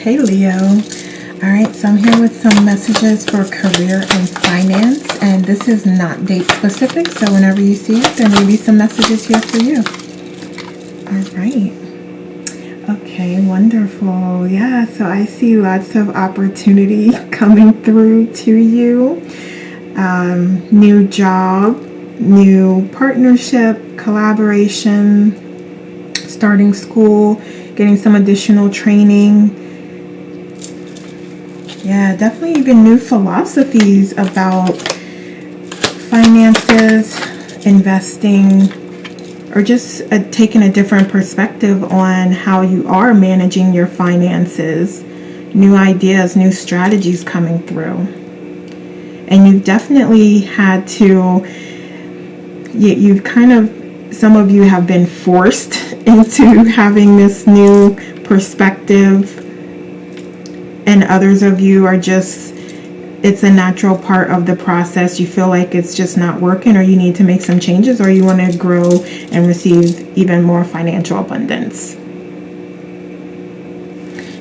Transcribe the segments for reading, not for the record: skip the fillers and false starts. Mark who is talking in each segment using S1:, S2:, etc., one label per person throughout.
S1: Okay, Leo. All right, so I'm here with some messages for career and finance, and this is not date specific, so whenever you see it, there may be some messages here for you. All right. Okay, wonderful. Yeah, so I see lots of opportunity coming through to you. New job, new partnership, collaboration, starting school, getting some additional training. Yeah, definitely even new philosophies about finances, investing, or just taking a different perspective on how you are managing your finances. New ideas, new strategies coming through. And you've definitely had to, you've kind of, some of you have been forced into having this new perspective, and others of you are just, it's a natural part of the process. You feel like it's just not working, or you need to make some changes, or you want to grow and receive even more financial abundance.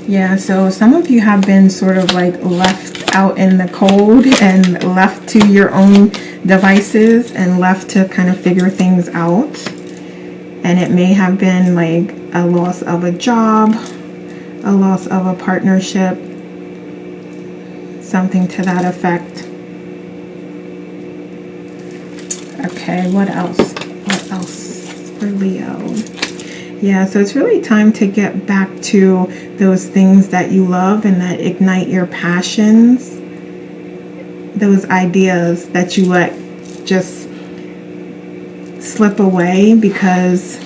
S1: Yeah, so some of you have been sort of like left out in the cold and left to your own devices and left to kind of figure things out. And it may have been like a loss of a job, a loss of a partnership, something to that effect. Okay, what else? What else for Leo? Yeah, so it's really time to get back to those things that you love and that ignite your passions. Those ideas that you let just slip away because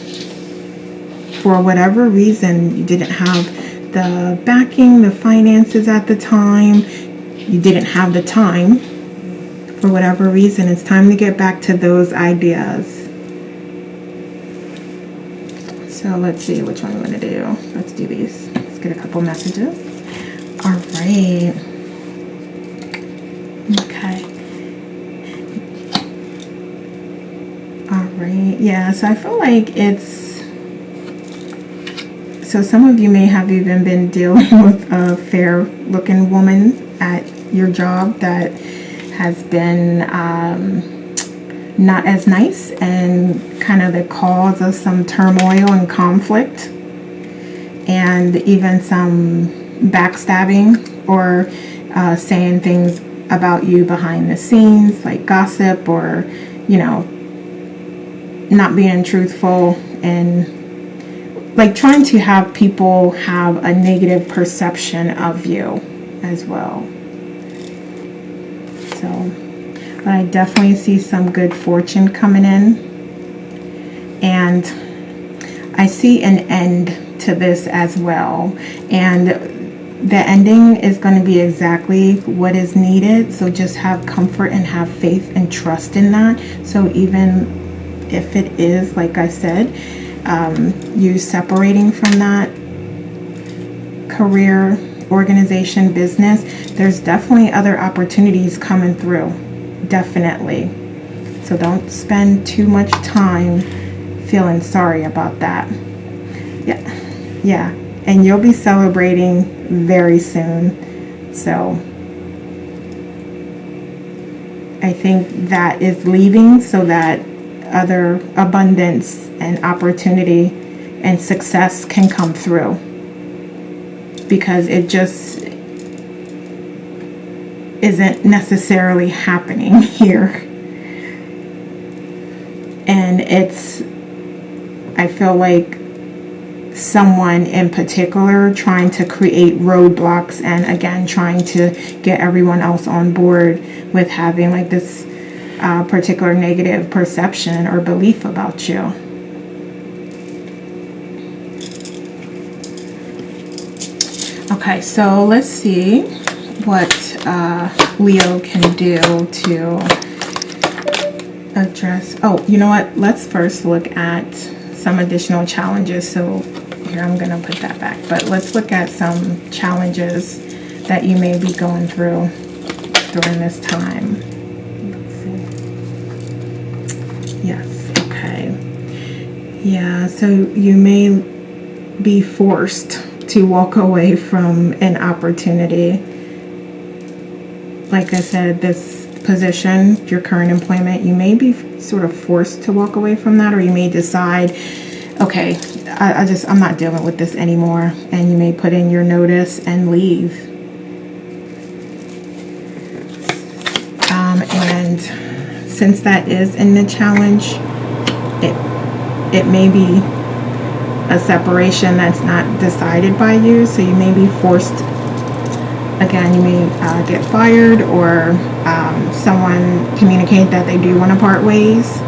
S1: for whatever reason you didn't have the backing, the finances at the time, you didn't have the time. For whatever reason, it's time to get back to those ideas. So let's see which one I'm going to do. Let's do these. Let's get a couple messages. All right. Okay. All right. Yeah, so I feel like it's, so some of you may have even been dealing with a fair looking woman at your job that has been not as nice and kind of the cause of some turmoil and conflict, and even some backstabbing or saying things about you behind the scenes, like gossip, or not being truthful, and like trying to have people have a negative perception of you as well. So, but I definitely see some good fortune coming in, and I see an end to this as well, and the ending is going to be exactly what is needed. So just have comfort and have faith and trust in that. So even if it is, like I said, you separating from that career, organization, business, there's definitely other opportunities coming through. Definitely. So don't spend too much time feeling sorry about that. Yeah. And you'll be celebrating very soon. So I think that is leaving so that other abundance and opportunity and success can come through, because it just isn't necessarily happening here. And it's, I feel like someone in particular trying to create roadblocks, and again trying to get everyone else on board with having like this particular negative perception or belief about you. Okay, so let's see what Leo can do to address. Oh, you know what? Let's first look at some additional challenges. So here, I'm going to put that back. But let's look at some challenges that you may be going through during this time. Let's see. Yes, okay. Yeah, so you may be forced to walk away from an opportunity. Like I said, this position, your current employment, you may be sort of forced to walk away from that, or you may decide, okay, I'm not dealing with this anymore, and you may put in your notice and leave. And since that is in the challenge, it may be a separation that's not decided by you, so you may be forced. Again, you may get fired, or someone communicate that they do want to part ways.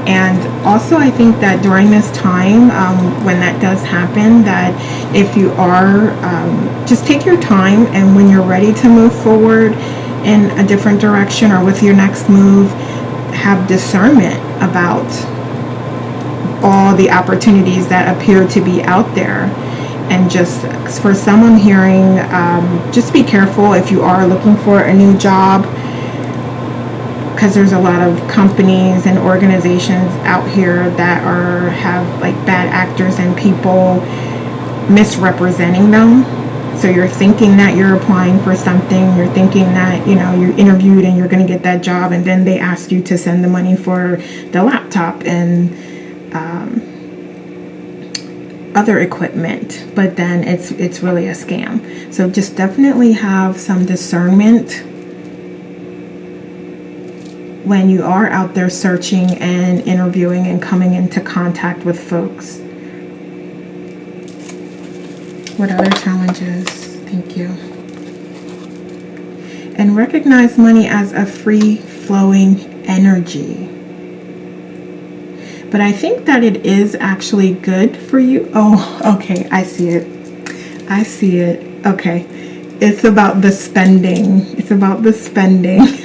S1: And also, I think that during this time, when that does happen, that if you are, just take your time, and when you're ready to move forward in a different direction or with your next move, have discernment about all the opportunities that appear to be out there. And just for someone hearing, just be careful if you are looking for a new job, because there's a lot of companies and organizations out here that have like bad actors and people misrepresenting them. So you're thinking that you're applying for something, you're thinking that, you interviewed and you're going to get that job, and then they ask you to send the money for the laptop and other equipment, but then it's really a scam. So just definitely have some discernment when you are out there searching and interviewing and coming into contact with folks. What other challenges? Thank you. And recognize money as a free-flowing energy. But I think that it is actually good for you. Oh, okay, I see it. Okay. It's about the spending.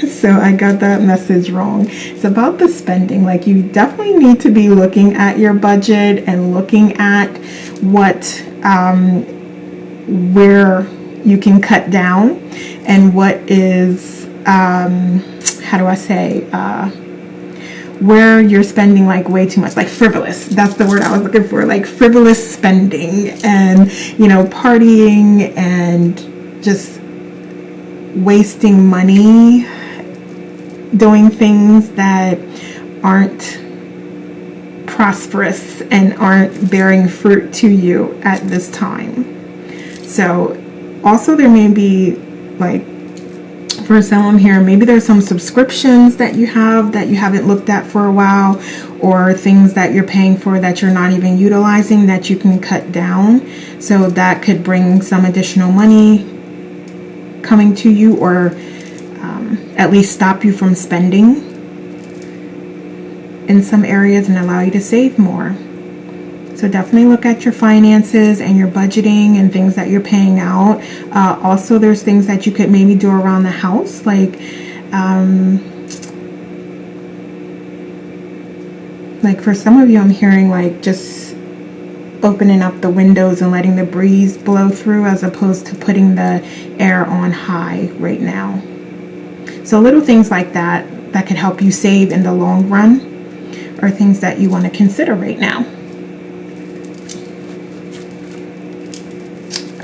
S1: So I got that message wrong. It's about the spending. Like, you definitely need to be looking at your budget and looking at what, where you can cut down, and what is, where you're spending like way too much, like frivolous. That's the word I was looking for, like frivolous spending, and partying and just wasting money doing things that aren't prosperous and aren't bearing fruit to you at this time. So also there may be, like, for some here, maybe there's some subscriptions that you haven't looked at for a while, or things that you're paying for that you're not even utilizing that you can cut down. So that could bring some additional money coming to you, or at least stop you from spending in some areas and allow you to save more. So definitely look at your finances and your budgeting and things that you're paying out. Also, there's things that you could maybe do around the house, like for some of you, I'm hearing like just opening up the windows and letting the breeze blow through, as opposed to putting the air on high right now. So little things like that could help you save in the long run, are things that you want to consider right now.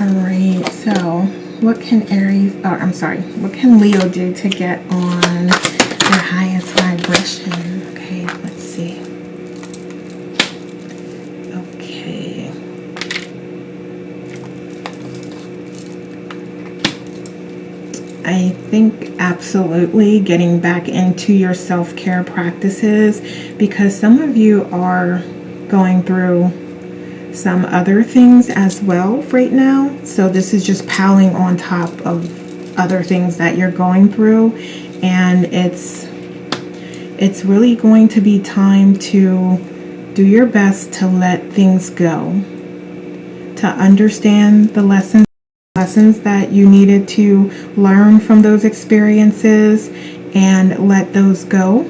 S1: Alright, so what can what can Leo do to get on their highest vibration? Okay, let's see. Okay. I think absolutely getting back into your self-care practices, because some of you are going through some other things as well right now. So this is just piling on top of other things that you're going through, and it's really going to be time to do your best to let things go, to understand the lessons that you needed to learn from those experiences, and let those go,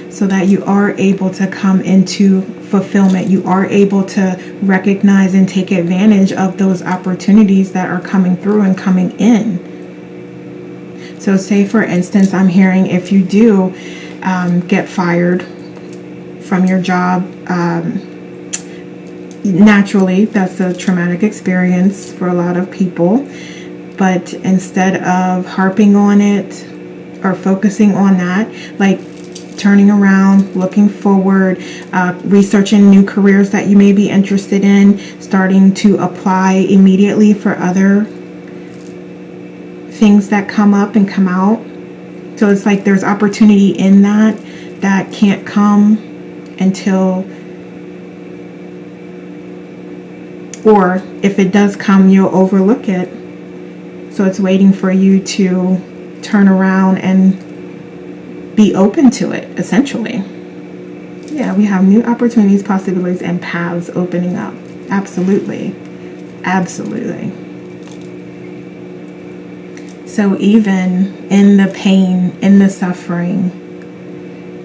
S1: so that you are able to come into fulfillment. You are able to recognize and take advantage of those opportunities that are coming through and coming in. So say, for instance, I'm hearing if you do get fired from your job, naturally, that's a traumatic experience for a lot of people. But instead of harping on it or focusing on that, like turning around, looking forward, researching new careers that you may be interested in, starting to apply immediately for other things that come up and come out. So it's like there's opportunity in that can't come until, or if it does come, you'll overlook it. So it's waiting for you to turn around and be open to it, essentially. Yeah, we have new opportunities, possibilities, and paths opening up. Absolutely. Absolutely. So even in the pain, in the suffering,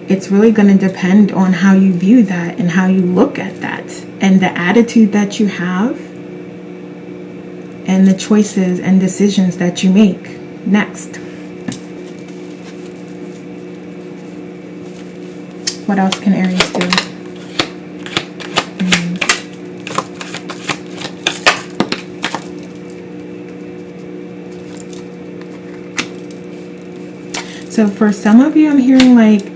S1: it's really going to depend on how you view that and how you look at that and the attitude that you have and the choices and decisions that you make next. What else can Aries do? So for some of you, I'm hearing like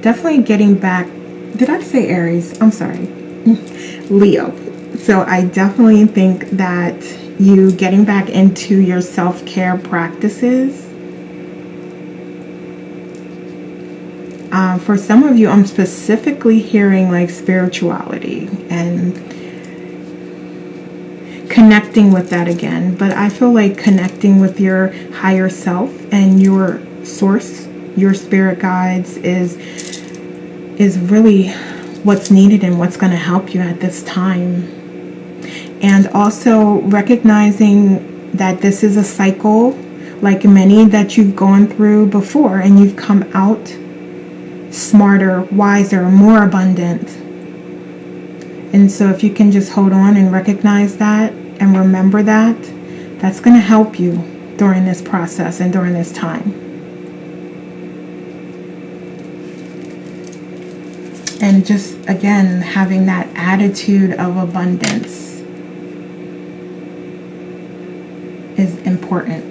S1: definitely getting back. Did I say Aries? I'm sorry. Leo. So I definitely think that you getting back into your self-care practices. For some of you, I'm specifically hearing like spirituality and connecting with that again. But I feel like connecting with your higher self and your source, your spirit guides is really what's needed and what's going to help you at this time. And also recognizing that this is a cycle like many that you've gone through before, and you've come out smarter, wiser, more abundant. And so if you can just hold on and recognize that and remember that, that's going to help you during this process and during this time. And just, again, having that attitude of abundance is important.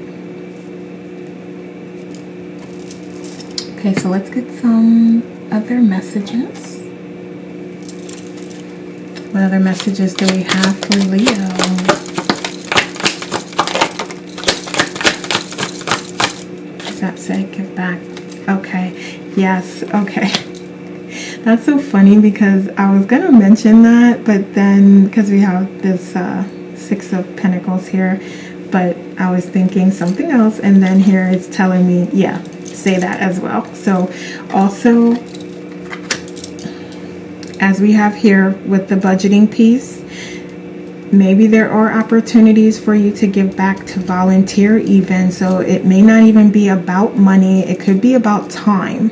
S1: Okay, so let's get some other messages. What other messages do we have for Leo? What does that say? Give back. Okay. Yes. Okay. That's so funny because I was going to mention that, but then because we have this Six of Pentacles here, but I was thinking something else, and then here it's telling me, yeah, say that as well. So also, as we have here with the budgeting piece, maybe there are opportunities for you to give back to volunteer even. So it may not even be about money. It could be about time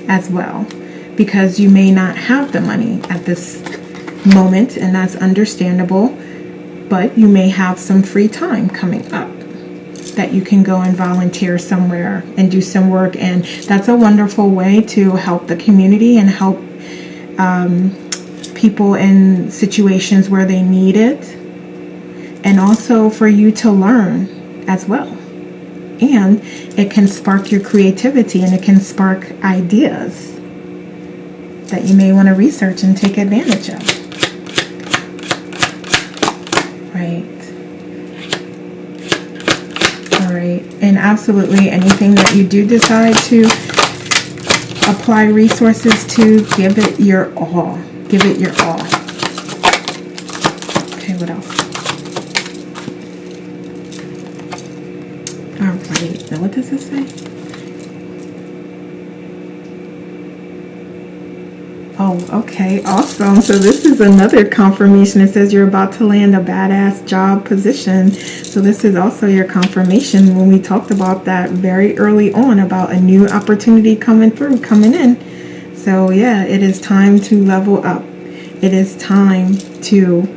S1: as well, because you may not have the money at this moment, and that's understandable. But you may have some free time coming up that you can go and volunteer somewhere and do some work. And that's a wonderful way to help the community and help people in situations where they need it, and also for you to learn as well. And it can spark your creativity, and it can spark ideas that you may want to research and take advantage of. Right. All right. And absolutely anything that you do decide to apply resources to, give it your all. Give it your all. Okay, what else? All right. Now, what does this say? Oh, okay. Awesome. So this is another confirmation. It says you're about to land a badass job position. So this is also your confirmation when we talked about that very early on about a new opportunity coming in. So yeah, it is time to level up. It is time to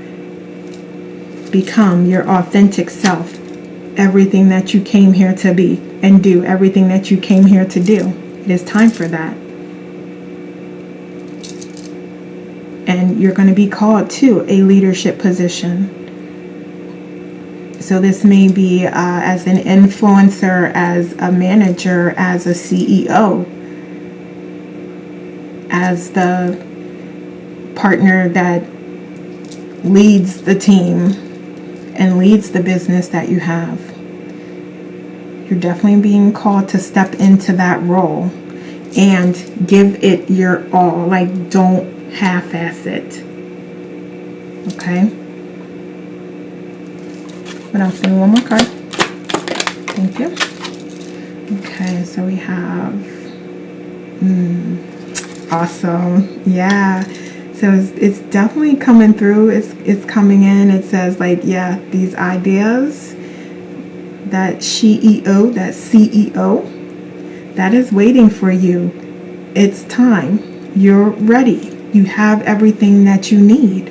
S1: become your authentic self. Everything that you came here to be and do. Everything that you came here to do. It is time for that. and you're going to be called to a leadership position. So this may be as an influencer, as a manager, as a CEO, as the partner that leads the team and leads the business that you have. You're definitely being called to step into that role and give it your all. Like, don't half-ass it. Okay? What else? Give me one more card. Thank you. Okay, so we have awesome. Yeah. So it's definitely coming through. It's coming in. It says, like, yeah, these ideas, that CEO, that CEO, that is waiting for you. It's time. You're ready. You have everything that you need.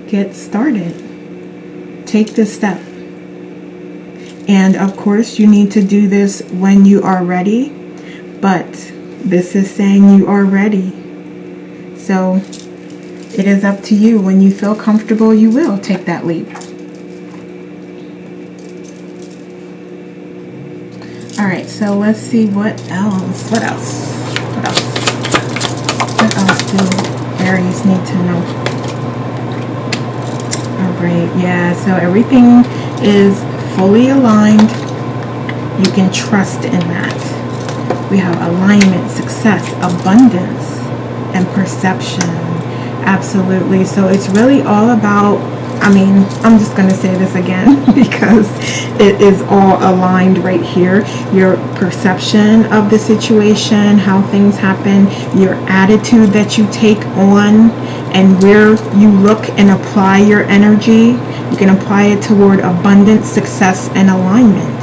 S1: Get started. Take the step. And of course, you need to do this when you are ready. But this is saying you are ready. So it is up to you. When you feel comfortable, you will take that leap. All right, so let's see what else. What else do Aries need to know? All right, yeah, so everything is fully aligned. You can trust in that. We have alignment, success, abundance, and perception. Absolutely. So it's really all about, I'm just going to say this again because it is all aligned right here. Your perception of the situation, how things happen, your attitude that you take on, and where you look and apply your energy. You can apply it toward abundance, success, and alignment.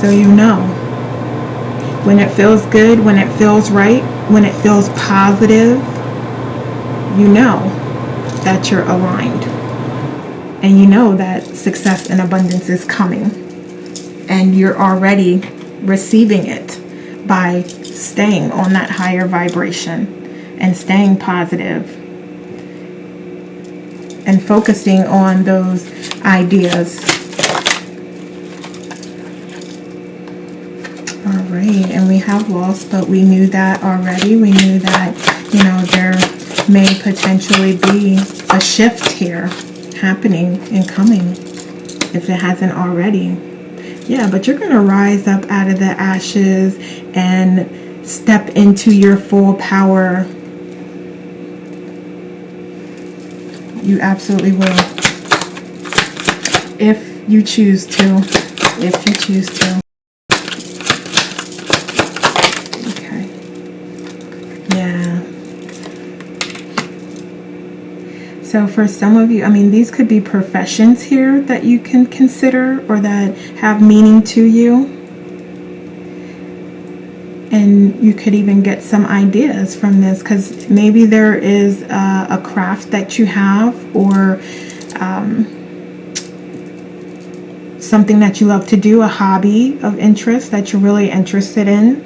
S1: So you know, when it feels good, when it feels right, when it feels positive, you know that you're aligned. And you know that success and abundance is coming. And you're already receiving it by staying on that higher vibration and staying positive and focusing on those ideas. All right, and we have lost, but we knew that already. We knew that, there may potentially be a shift here happening and coming if it hasn't already. Yeah, but you're going to rise up out of the ashes and step into your full power. You absolutely will. If you choose to. If you choose to. So for some of you, these could be professions here that you can consider or that have meaning to you. And you could even get some ideas from this, because maybe there is a craft that you have, or something that you love to do, a hobby of interest that you're really interested in,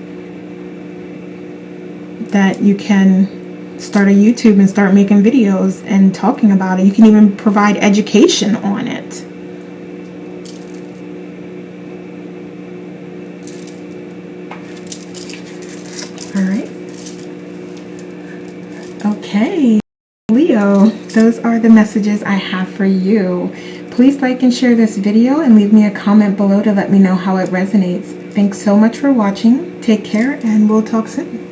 S1: that you can start a YouTube and start making videos and talking about it. You can even provide education on it. All right. Okay, Leo, those are the messages I have for you. Please like and share this video and leave me a comment below to let me know how it resonates. Thanks so much for watching. Take care, and we'll talk soon.